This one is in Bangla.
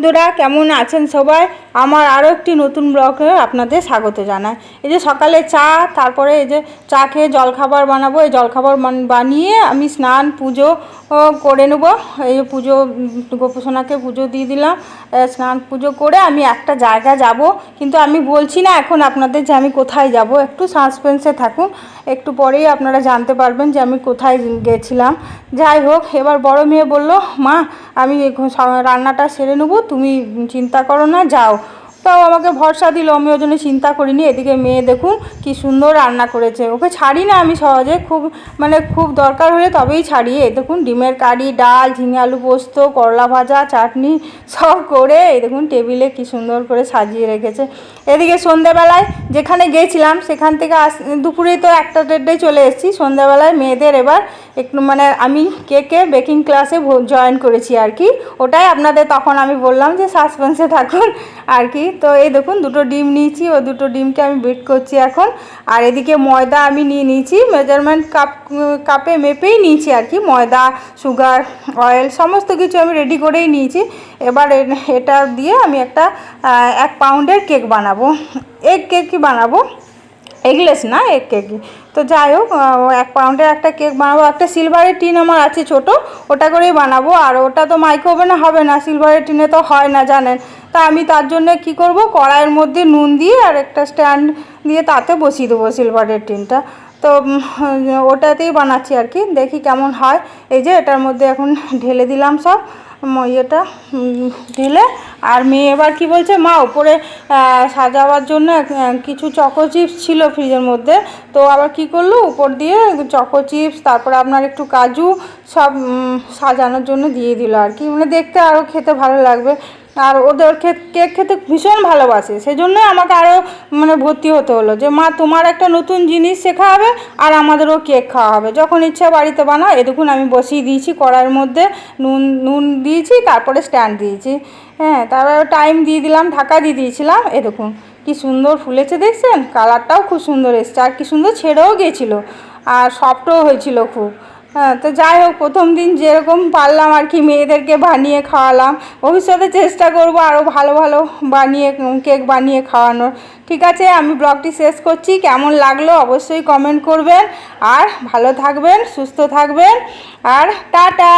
বন্ধুরা কেমন আছেন সবাই? আমার আরও একটি নতুন ব্লগে আপনাদের স্বাগত জানাই। এই যে সকালে চা, তারপরে এই যে চা খেয়ে জলখাবার বানাবো। এই জলখাবার বানিয়ে আমি স্নান পুজো করে নেব। এই পুজো গোপসোনাকে পুজো দিয়ে দিলাম। স্নান পুজো করে আমি একটা জায়গা যাব, কিন্তু আমি বলছি না এখন আপনাদের যে আমি কোথায় যাব। একটু সাসপেন্সে থাকুন, একটু পরেই আপনারা জানতে পারবেন যে আমি কোথায় গেছিলাম। যাই হোক, এবার বড় মেয়ে বলল, মা আমি রান্নাটা সেরে নেবো, তুমি চিন্তা করো না, যাও। তাও আমাকে ভরসা দিল, আমি ওই জন্য চিন্তা করিনি। এদিকে মেয়ে দেখুন কি সুন্দর রান্না করেছে। ওকে ছাড়ি না আমি সহজে, খুব দরকার হলে তবেই ছাড়ি। এই দেখুন ডিমের কারি, ডাল, ঝিঙে আলু পোস্ত, করলা ভাজা, চাটনি সব করে এই দেখুন টেবিলে কি সুন্দর করে সাজিয়ে রেখেছে। এদিকে সন্ধ্যেবেলায় যেখানে গিয়েছিলাম সেখান থেকে দুপুরেই তো 1টা-1:30টায় চলে এসেছি। সন্ধ্যেবেলায় মেয়েদের এবার একটু আমি কেকে বেকিং ক্লাসে জয়েন করেছি আর কি। ওটাই আপনাদের তখন আমি বললাম যে সাসপেন্সে থাকুন আর কি। তো এই দেখুন দুটো ডিম নিয়েছি, ওই দুটো ডিমকে আমি বিট করছি এখন। আর এদিকে ময়দা আমি নিয়েছি, মেজারমেন্ট কাপে মেপেই নিয়েছি আর কি। ময়দা, সুগার, অয়েল সমস্ত কিছু আমি রেডি করেই নিয়েছি। এবার এটা দিয়ে আমি একটা 1 পাউন্ডের কেক বানাবো। এগ কেকই বানাবো, এগলেস না, এগ কেকই। তো যাই হোক, 1 পাউন্ডের একটা কেক বানাবো। একটা সিলভারের টিন আমার আছে ছোট, ওটা করেই বানাবো। আর ওটা তো মাইক্রোওভেনে হবে না, সিলভারের টিনে তো হয় না জানেন। তা আমি তার জন্য কি করব, কড়াইয়ের মধ্যে নুন দিয়ে আর একটা স্ট্যান্ড দিয়ে তাতে বসিয়ে দেবো সিলভারের টিনটা। তো ওটাতেই বানাচ্ছি আর কি, দেখি কেমন হয়। এই যে এটার মধ্যে এখন ঢেলে দিলাম সব ইয়েটা ঢেলে। আর মেয়ে এবার কি বলছে, মা ওপরে সাজাবার জন্য কিছু চকো চিপস ছিল ফ্রিজের মধ্যে, তো আবার কি করলো উপর দিয়ে চকো চিপস, তারপরে আপনার একটু কাজু সব সাজানোর জন্য দিয়ে দিল আর কি। দেখতে আরও খেতে ভালো লাগবে। আর ওদের কেক খেতে ভীষণ ভালোবাসে, সেই জন্যই আমাকে আরও ভর্তি হতে হলো যে মা তোমার একটা নতুন জিনিস শেখা হবে আর আমাদেরও কেক খাওয়া হবে, যখন ইচ্ছা বাড়িতে বানাও। এ দেখুন আমি বসিয়ে দিয়েছি কড়াইয়ের মধ্যে, নুন দিয়েছি, তারপরে স্ট্যান্ড দিয়েছি। হ্যাঁ, তারপরে টাইম দিয়ে দিলাম, ঢাকা দিয়ে দিয়েছিলাম। এ দেখুন কি সুন্দর ফুলেছে দেখছেন, কালারটাও খুব সুন্দর এসছে, আর কি সুন্দর ছেড়েও গেছিলো, আর সফটও হয়েছিল খুব। হ্যাঁ, তো যাই হোক, প্রথম দিন যেরকম পারলাম আর কি মেয়েদেরকে বানিয়ে খাওয়ালাম। ভবিষ্যতে চেষ্টা করব আরও ভালো ভালো কেক বানিয়ে খাওয়ানোর। ঠিক আছে, আমি ব্লগটি শেষ করছি। কেমন লাগলো অবশ্যই কমেন্ট করবেন, আর ভালো থাকবেন, সুস্থ থাকবেন, আর টাটা।